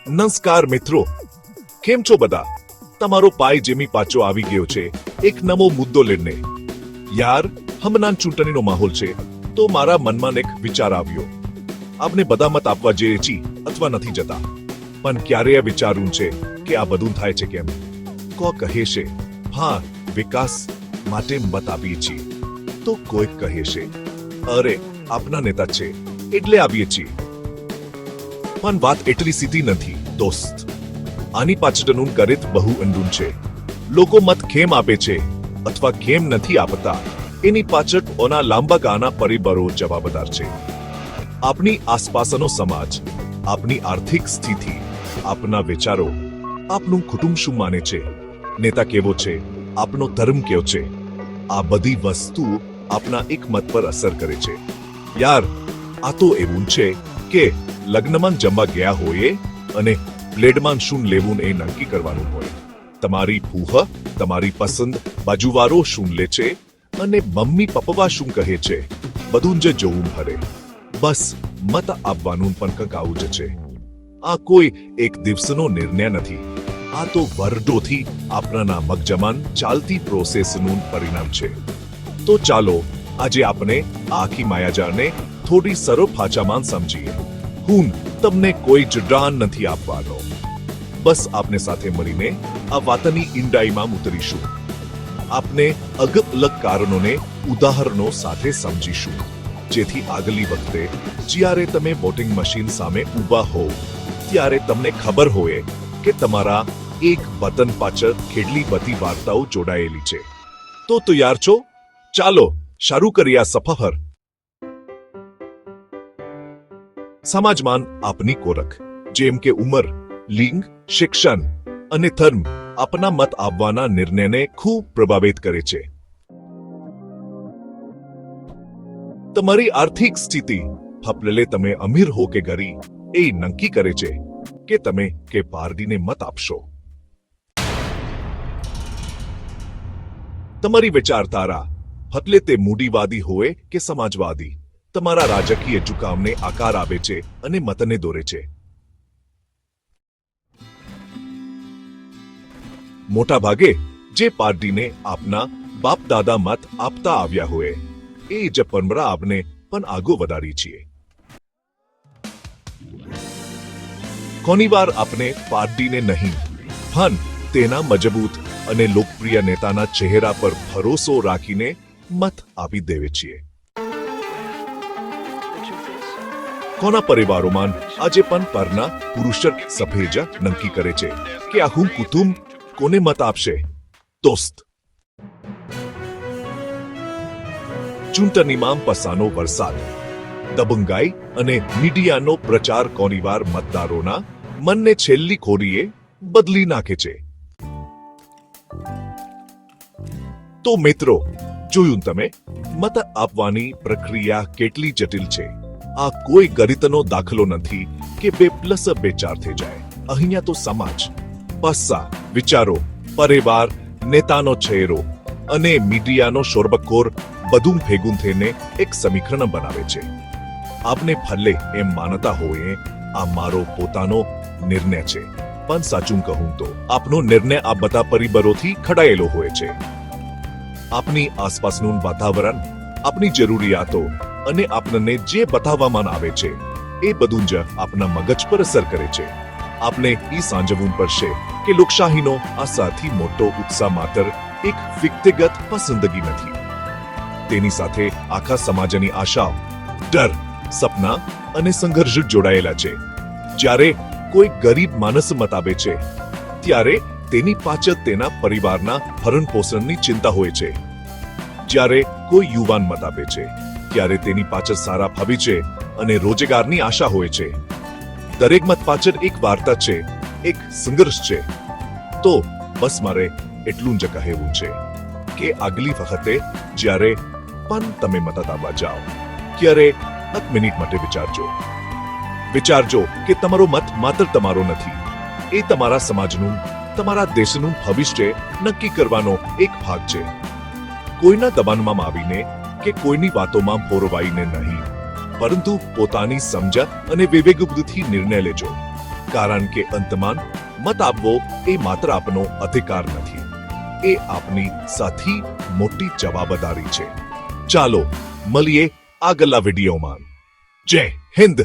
નમસ્કાર મિત્રો, કેમ છો બધા? તમારો પાય જેમી પાછો આવી ગયો છે એક નવો મુદ્દો લઈને. યાર, હમણાં ચૂંટણીનો માહોલ છે તો મારા મનમાં એક વિચાર આવ્યો. આપણે બધા મત આપવા જઈએ છીએ અથવા નથી જતા, પણ ક્યારે વિચાર્યું છે કે આ બધું થાય છે કેમ? કો કહે છે હા, વિકાસ માટે મત આપીએ છીએ, તો કોઈ કહે છે અરે આપના નેતા છે એટલે આપીએ છીએ. પણ વાત એટલી સીધી નથી દોસ્ત. આની પાછળનું ગણિત બહુ ઊંડું છે. લોકો મત કેમ આપે છે અથવા કેમ નથી આપતા એની પાછળ ઓના લાંબા ગાળાના પરિબળો જવાબદાર છે. આપણી આસપાસનો સમાજ, આપણી આર્થિક સ્થિતિ, આપના વિચારો, આપનું કુટુંબ શું માને છે, નેતા કેવો છે, આપનો ધર્મ કેવો છે, આ બધી વસ્તુઓ આપના એક મત પર અસર કરે છે. યાર, આ તો એવું છે કે લગ્નમાં જમવા ગયા હોઈએ અને પ્લેટમાં શું લેવું એ નક્કી કરવાનું હોય. તમારી ફૂહ તમારી પસંદ બાજુવાળો શું લે છે અને મમ્મી પપ્પા શું કહે છે બધું જ જોવું પડે. બસ મત આપવાનું પણ કંઈક આવું જ છે. આ કોઈ એક દિવસનો નિર્ણય નથી. આ તો વર્ષોથી આપણાના મગજમાં ચાલતી પ્રોસેસનું પરિણામ છે. તો ચાલો આજે આપણે આખી માયાજાળને થોડી સરળ ભાષામાં સમજીએ. હું તમને કોઈ જડાન નથી આપવાનો. બસ આપને સાથે મળીને આ વાતની ઊંડાઈમાં ઉતરીશું. આપને અલગ અલગ કારણોને ઉદાહરણો સાથે સમજીશું, જેથી આગલી વખતે જ્યારે તમે વોટિંગ મશીન સામે ઊભા હો ત્યારે તમને ખબર હોય કે તમારા એક બટન પાછળ કેટલી બધી વાર્તાઓ જોડાયેલી છે. તો તૈયાર છો? ચાલો શરૂ કરીએ આ સફર. સમાજમાં આપની ઓળખ જેમ કે ઉંમર, લિંગ, શિક્ષણ અને ધર્મ આપના મત આપવાના નિર્ણયને ખૂબ પ્રભાવિત કરે છે. તમારી આર્થિક સ્થિતિ, ભલે તમે અમીર હો કે ગરીબ, એ નક્કી કરે છે કે તમે કે પાર્ટીને મત આપશો. તમારી વિચારધારા, ભલે તે મૂડીવાદી હોય કે સમાજવાદી, તમારા રાજકીય ઝુકાવને આકાર આપે છે અને મતને દોરે છે. મોટા ભાગે જે પાર્ટીને આપના બાપ દાદા મત આપતા આવ્યા હોય એ જ પરંપરા આપને પણ આગળ વધારી છીએ. ઘણીવાર આપણે પાર્ટીને નહીં પણ તેના મજબૂત અને લોકપ્રિય નેતાના ચહેરા પર ભરોસો રાખીને મત આપી દેવે છીએ. કોના પરિવારોમાં આજે પણ પરના પુરુષ સભ્ય નક્કી કરે છે કે આખું કુટુંબ કોને મત આપશે. દોસ્ત, ચૂંટણીમાં પસાનો વરસાદ, દબંગાઈ અને મીડિયાનો પ્રચાર ઘણીવાર મતદારોના મનને છેલ્લી ઘડીએ બદલી નાખે છે. તો મિત્રો, જોયું તમે, મત આપવાની પ્રક્રિયા કેટલી જટિલ છે. આ કોઈ ગણિતનો દાખલો નથી કે 2+2 4 થઈ જાય. અહીંયા તો સમાજ, પસ્સા, વિચારો, પરિવાર, નેતાનો ચહેરો અને મીડિયાનો શોરબકોર બધું ભેગું થઈને એક સમીકરણ બનાવે છે. આપને ભલે એમ માનતા હોય આ મારો પોતાનો નિર્ણય છે, પણ સાચું કહું તો આપનો નિર્ણય આ બધા પરિબળોથી ઘડાયેલો હોય છે. આપની આસપાસનું વાતાવરણ, આપની જરૂરિયાતો અને આપણને જે બતાવવામાં આવે છે એ બધું જ આપના મગજ પર અસર કરે છે. આપણે એ સમજવું પડશે કે લોકશાહીનો આ સૌથી મોટો ઉત્સાહ માત્ર એક વ્યક્તિગત પસંદગી નથી. તેની સાથે આખા સમાજની આશાઓ, ડર, સપના અને સંઘર્ષ જોડાયેલા છે. જ્યારે કોઈ ગરીબ માણસ મત આપે છે ત્યારે તેની પાછળ તેના પરિવારના ભરણ-પોષણની ચિંતા હોય છે. જ્યારે કોઈ યુવાન મત આપે છે ત્યારે તેની પાછળ સારા ભવિષ્ય અને રોજગારની આશા હોય છે. દરેક મત પાછળ એક વાર્તા છે, એક સંઘર્ષ છે. તો બસ મારે એટલું જ કહેવું છે કે આગલી વખતે જ્યારે પણ તમે મત આપવા જાઓ ત્યારે 1 મિનિટ માટે વિચારજો કે તમારો મત માત્ર તમારો નથી. એ તમારા સમાજનું, તમારા દેશનું ભવિષ્ય નક્કી કરવાનો એક ભાગ છે. કોઈના દબાણમાં આવીને કે કોઈની વાતોમાં પોરવાઈને નહીં, પરંતુ પોતાની સમજણ અને વિવેક બુદ્ધિથી નિર્ણય લેજો. કારણ કે અંતમાન મત આપવો એ માત્ર આપનો અધિકાર નથી, એ આપની સૌથી મોટી જવાબદારી છે. ચાલો મળીએ આગળના વિડીયોમાં. જય હિન્દ.